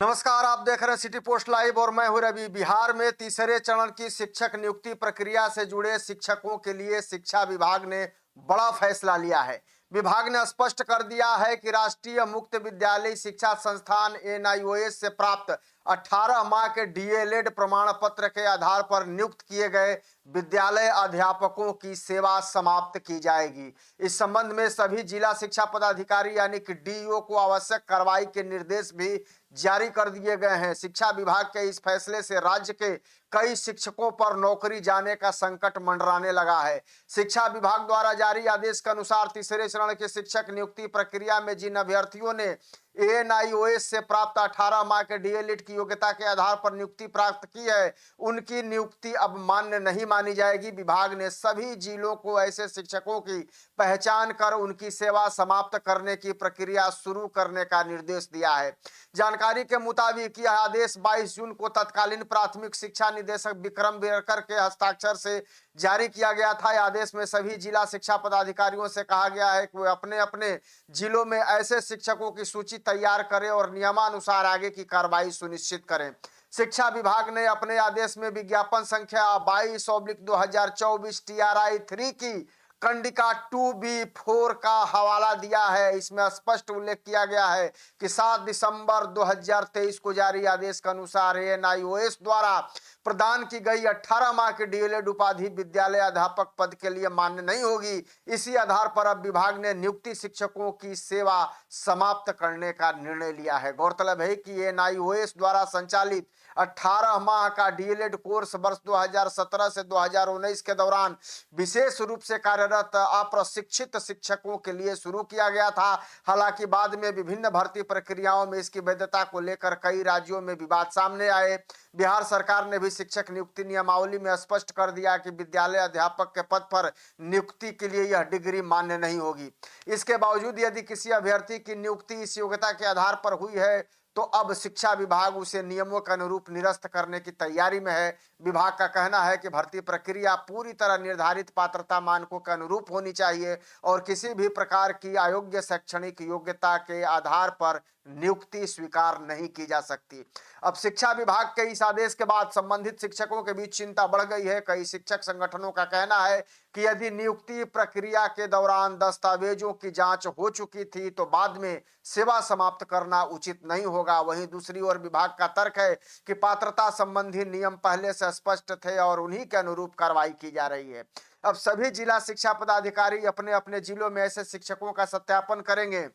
नमस्कार, आप देख रहे हैं सिटी पोस्ट लाइव और मैं हूं रवि। बिहार में तीसरे चरण की शिक्षक नियुक्ति प्रक्रिया से जुड़े शिक्षकों के लिए शिक्षा विभाग ने बड़ा फैसला लिया है। विभाग ने स्पष्ट कर दिया है कि राष्ट्रीय मुक्त विद्यालय शिक्षा संस्थान एनआईओएस से प्राप्त 18 माह के डीएलएड प्रमाण पत्र के आधार पर नियुक्त किए गए विद्यालय अध्यापकों की सेवा समाप्त की जाएगी। इस संबंध में सभी जिला शिक्षा पदाधिकारी यानी कि डीईओ को आवश्यक कार्रवाई के निर्देश भी जारी कर दिए गए हैं। शिक्षा विभाग के इस फैसले से राज्य के कई शिक्षकों पर नौकरी जाने का संकट मंडराने लगा है। शिक्षा विभाग द्वारा जारी आदेश के अनुसार तीसरे चरण के शिक्षक नियुक्ति प्रक्रिया में जिन अभ्यर्थियों ने एएनआईओएस से प्राप्त 18 माह के डीएलएड की योग्यता के आधार पर नियुक्ति प्राप्त की है, उनकी नियुक्ति अब मान्य नहीं मानी जाएगी। विभाग ने सभी जिलों को ऐसे शिक्षकों की पहचान कर उनकी सेवा समाप्त करने की प्रक्रिया शुरू करने का निर्देश दिया है। जानकारी के मुताबिक यह आदेश 22 जून को तत्कालीन प्राथमिक शिक्षा निदेशक विक्रम बेरकर के हस्ताक्षर से जारी किया गया था। आदेश में सभी जिला शिक्षा पदाधिकारियों से कहा गया है कि वे अपने अपने जिलों में ऐसे शिक्षकों की सूची तैयार करें और नियमानुसार आगे की कार्रवाई सुनिश्चित करें। शिक्षा विभाग ने अपने आदेश में विज्ञापन संख्या 22/2024 TRI 3 की कंडिका 2B4 का हवाला दिया है। इसमें स्पष्ट उल्लेख किया गया है कि 7 दिसंबर 2023 को जारी आदेश के अनुसार एएनआईओएस द्वारा प्रदान की गई 18 माह की डीएलएड उपाधि विद्यालय अध्यापक पद के लिए मान्य नहीं होगी। इसी आधार पर अब विभाग ने नियुक्ति शिक्षकों की सेवा समाप्त करने का निर्णय लिया है। गौरतलब है कि एएनआईओएस द्वारा संचालित 18 माह का डीएलएड कोर्स वर्ष 2017 से 2019 के दौरान विशेष रूप से कार्यरत अप्रशिक्षित शिक्षकों के लिए शुरू किया गया था। हालांकि बाद में विभिन्न भर्ती प्रक्रियाओं में इसकी वैधता को लेकर कई राज्यों में विवाद सामने आए। बिहार सरकार ने भी शिक्षक नियुक्ति नियमावली में स्पष्ट कर दिया कि विद्यालय अध्यापक के पद पर नियुक्ति के लिए यह डिग्री मान्य नहीं होगी। इसके बावजूद यदि किसी अभ्यर्थी की नियुक्ति इस योग्यता के आधार पर हुई है तो अब शिक्षा विभाग उसे नियमों के अनुरूप निरस्त करने की तैयारी में है। विभाग का कहना है कि भर्ती प्रक्रिया पूरी तरह निर्धारित पात्रता मानकों के अनुरूप होनी चाहिए और किसी भी प्रकार की अयोग्य शैक्षणिक योग्यता के आधार पर नियुक्ति स्वीकार नहीं की जा सकती। अब शिक्षा विभाग के इस आदेश के बाद संबंधित शिक्षकों के बीच चिंता बढ़ गई है। कई शिक्षक संगठनों का कहना है कि यदि नियुक्ति प्रक्रिया के दौरान दस्तावेजों की जांच हो चुकी थी तो बाद में सेवा समाप्त करना उचित नहीं होगा। वहीं दूसरी ओर विभाग का तर्क है कि पात्रता संबंधी नियम पहले से स्पष्ट थे और उन्हीं के अनुरूप कार्रवाई की जा रही है। अब सभी जिला शिक्षा पदाधिकारी अपने अपने जिलों में ऐसे शिक्षकों का सत्यापन करेंगे।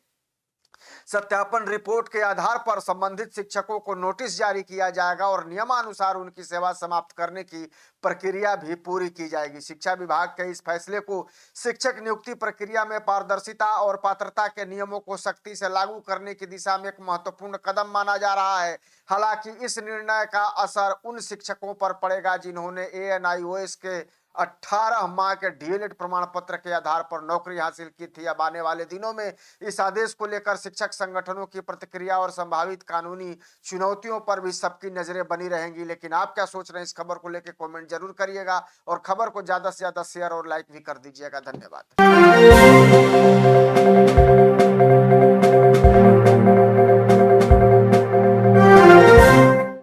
सत्यापन रिपोर्ट के आधार पर संबंधित शिक्षकों को नोटिस जारी किया जाएगा और नियमानुसार उनकी सेवा समाप्त करने की प्रक्रिया भी पूरी की जाएगी। शिक्षा विभाग के इस फैसले को शिक्षक नियुक्ति प्रक्रिया में पारदर्शिता और पात्रता के नियमों को सख्ती से लागू करने की दिशा में एक महत्वपूर्ण कदम माना जा रहा है। हालांकि इस निर्णय का असर उन शिक्षकों पर पड़ेगा जिन्होंने एएनआईओएस के 18 माह के डीएलएड प्रमाण पत्र के आधार पर नौकरी हासिल की थी। अब आने वाले दिनों में इस आदेश को लेकर शिक्षक संगठनों की प्रतिक्रिया और संभावित कानूनी चुनौतियों पर भी सबकी नजरें बनी रहेंगी। लेकिन आप क्या सोच रहे हैं इस खबर को लेकर कमेंट जरूर करिएगा और खबर को ज्यादा से ज्यादा शेयर और लाइक भी कर दीजिएगा। धन्यवाद।